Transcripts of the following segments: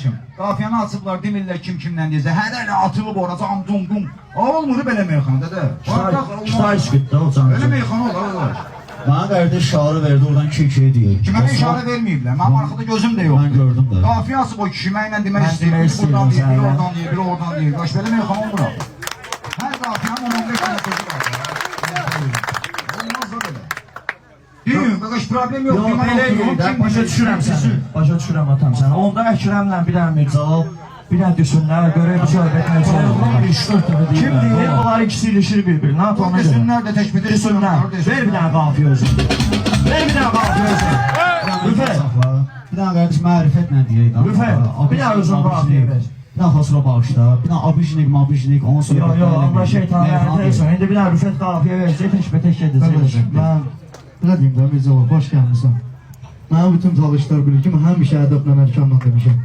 qardaşım. Qafiyanı açıblar, demirlər kim kimdən deyəcək. Hələ atılıb ora, cam dum dum. Olmur belə meyxanada da. Kitay çıktı o canım. Belə meyxana olar. Bana kardeş şarı verdi oradan kişiye diyor. Kimə işarə verməyiblər. Mənim arxada gözüm də yoxdur. Ben gördüm de. Qafiyə açıb o kişi mənlə demək Mən istəyir. demək Biri buradan istəyirdim deyir, biri sənə. oradan deyir, biri oradan deyir. Qaş belə meyxana olmur. Hər qafiyanın 15 dənə sözü var. Olmaz da belə. Deyim, qaş problem yox. Yok böyle değil de başa düşürəm səni. Başa düşürəm atam səni. Onda Əkrəmlə bir dənə Mirzal, bir dənə düşsünlər, görək bu söhbət nə üçün. Kim deyir, onlar ikisi ilişir bir-birinə. At ona göre. Desinlər də təkbir Düşsünlər. Ver bir dənə qafiyə özün. Ver bir dənə qafiyə özün. Rüfə. Bir dənə qardaş mərifətlə deyək. Rüfə. Bir dənə özün qafiyə ver. Bir dənə xosro bağışla. Bir dənə abijnik, mabijnik, onun Yo söhbətləri. yo, Allah şeytanı versin. İndi bir dənə Rüfət qafiyə verəcək, tək-bətək edəcək. Ben ne diyeyim de Mirza hoş gelmişsin. Ben bütün çalışlar bilir ki həmişə ədəblə ərkanla demişim.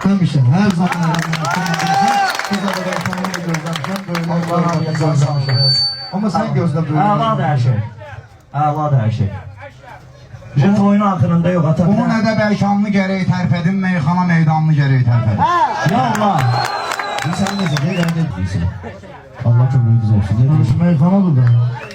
Həmişə, hər zaman ədəblə ərkanla demişim. Biz də ərkanla gözləmişəm, böyle Ama sen gözlə böyle. Əladır hər şey. Əladır hər şey. Jet oyunu axırında yox ata. Bunun ədəb ərkanını gərək tərpədin, meyxana meydanını gərək tərpədin. Ya Allah. Sən necə deyirsən? Allah kömür düzəlsin. Meyxanadır da.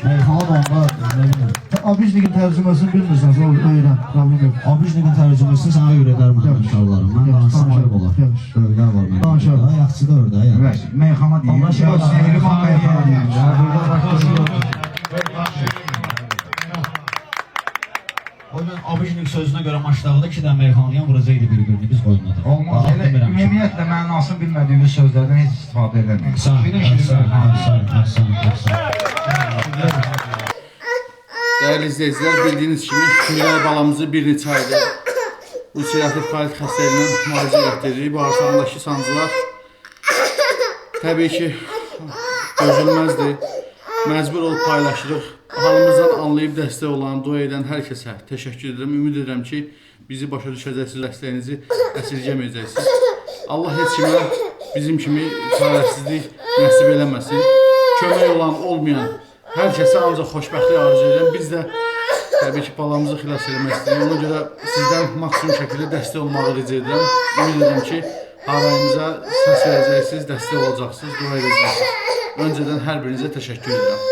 Meyxana da onda nə bilim. Abijnikin tərcüməsini bilmirsən, sonra öyrən, problem yox. Abijnikin tərcüməsini sənə öyrədərəm uşaqlarım. Mən danışsam ayıb olar. Öyrə var mənim. Danışarım. Yaxşı da öyrə ya. Evet, meyxana deyim. Allah şey olsun. Sehriman meyxana deyim. O gün abijnik sözünə görə maçdağda 2 dənə meyxanlıyan vuracaqdı bir-birini, biz qoymadıq. Olmaz. Elə ümumiyyətlə mənasını bilmədiyimiz sözlərdən heç istifadə edəməyiz. Əhsən, əhsən, əhsən, əhsən. Değerli izleyiciler, bildiğiniz gibi Güngər balamızı bir neçə aydır ulserativ kolit xəstəliyindən müalicə etdiririk. Bağırsağındakı sancılar təbii ki dözülməzdir. Məcbur olub paylaşırıq. Halımızdan anlayıb dəstək olan, dua edən hər kəsə təşəkkür edirəm. Ümid edirəm ki, bizi başa düşəcəksiniz, dəstəyinizi əsirgəməyəcəksiniz. Allah heç kimə bizim kimi çarəsizlik nəsib eləməsin. Kömək olan, olmayan hər kəsə ancaq xoşbəxtlik arzu edirəm. Biz də təbii ki, balamızı xilas eləmək istəyirik. Ona görə sizdən maksimum şəkildə dəstək olmağı rica edirəm. Ümid edirəm ki, harayımıza səs verəcəksiniz, dəstək olacaqsınız, dua edəcəksiniz. Öncədən hər birinizə təşəkkür edirəm.